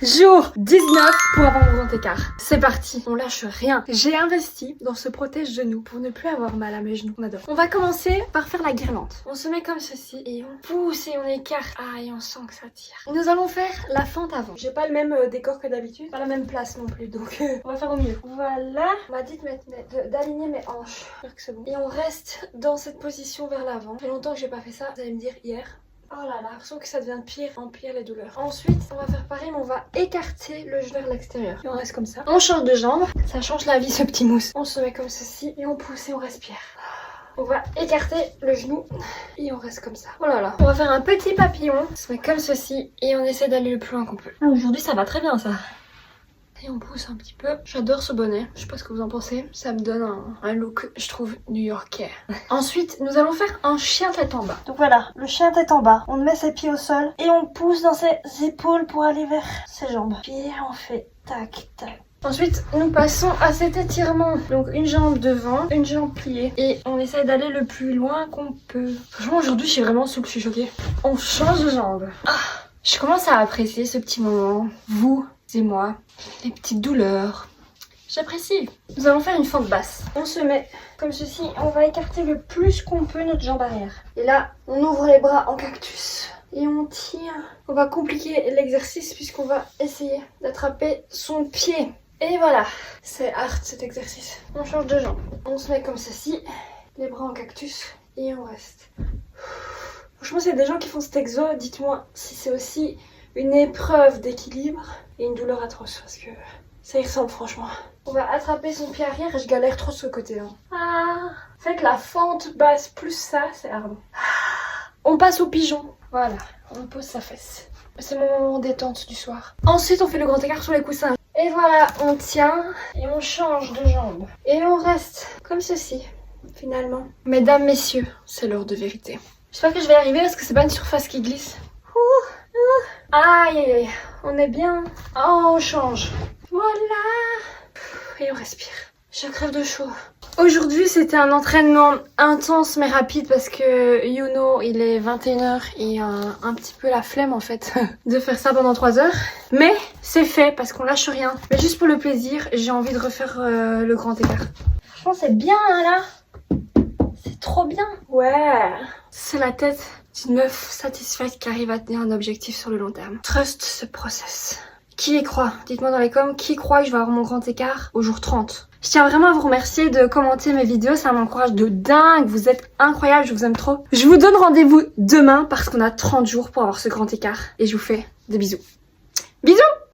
Jour 19 pour avoir mon grand écart. C'est parti, on lâche rien. J'ai investi dans ce protège-genoux pour ne plus avoir mal à mes genoux. On adore. On va commencer par faire la guirlande. On se met comme ceci et on pousse et on écarte. Ah, et on sent que ça tire. Nous allons faire la fente avant. J'ai pas le même décor que d'habitude, pas la même place non plus, donc on va faire au mieux. Voilà. On m'a dit d'aligner mes hanches. J'espère que c'est bon. Et on reste dans cette position vers l'avant. Ça fait longtemps que j'ai pas fait ça. Vous allez me dire hier. Oh là là, j'ai l'impression que ça devient de pire en pire les douleurs. Ensuite, on va faire pareil, mais on va écarter le genou vers l'extérieur. Et on reste comme ça. On change de jambe. Ça change la vie ce petit mousse. On se met comme ceci et on pousse et on respire. On va écarter le genou et on reste comme ça. Oh là là. On va faire un petit papillon. On se met comme ceci et on essaie d'aller le plus loin qu'on peut. Ah, aujourd'hui ça va très bien ça. Et on pousse un petit peu. J'adore ce bonnet. Je sais pas ce que vous en pensez. Ça me donne un look, je trouve, new-yorkais. Ensuite, nous allons faire un chien tête en bas. Donc voilà, le chien tête en bas. On met ses pieds au sol et on pousse dans ses épaules pour aller vers ses jambes. Puis on fait tac, tac. Ensuite, nous passons à cet étirement. Donc une jambe devant, une jambe pliée. Et on essaye d'aller le plus loin qu'on peut. Franchement, aujourd'hui, je suis vraiment souple, je suis choquée. On change de jambe. Ah, je commence à apprécier ce petit moment. Vous et moi, les petites douleurs. J'apprécie. Nous allons faire une fente basse. On se met comme ceci. On va écarter le plus qu'on peut notre jambe arrière. Et là, on ouvre les bras en cactus. Et on tire. On va compliquer l'exercice puisqu'on va essayer d'attraper son pied. Et voilà. C'est hard cet exercice. On change de jambe. On se met comme ceci. Les bras en cactus. Et on reste. Franchement, s'il y a des gens qui font cet exo, dites-moi si c'est aussi une épreuve d'équilibre et une douleur atroce parce que ça y ressemble franchement. On va attraper son pied arrière et je galère trop de ce côté. Ah, faites la fente basse plus ça, c'est hard. On passe au pigeon. Voilà, on pose sa fesse. C'est mon moment détente du soir. Ensuite, on fait le grand écart sur les coussins. Et voilà, on tient et on change de jambe. Et on reste comme ceci, finalement. Mesdames, messieurs, c'est l'heure de vérité. J'espère que je vais y arriver parce que c'est pas une surface qui glisse. Aïe aïe aïe, on est bien. Oh, on change. Voilà. Et on respire. Je crève de chaud. Aujourd'hui, c'était un entraînement intense mais rapide parce que you know, il est 21h et un petit peu la flemme en fait de faire ça pendant 3 heures. Mais c'est fait parce qu'on lâche rien. Mais juste pour le plaisir, j'ai envie de refaire le grand écart. Franchement, c'est bien hein, là. C'est trop bien. Ouais. C'est la tête d'une meuf satisfaite qui arrive à tenir un objectif sur le long terme. Trust ce process. Qui y croit? Dites-moi dans les coms, qui croit que je vais avoir mon grand écart au jour 30? Je tiens vraiment à vous remercier de commenter mes vidéos, ça m'encourage de dingue, vous êtes incroyables, je vous aime trop. Je vous donne rendez-vous demain parce qu'on a 30 jours pour avoir ce grand écart et je vous fais des bisous. Bisous!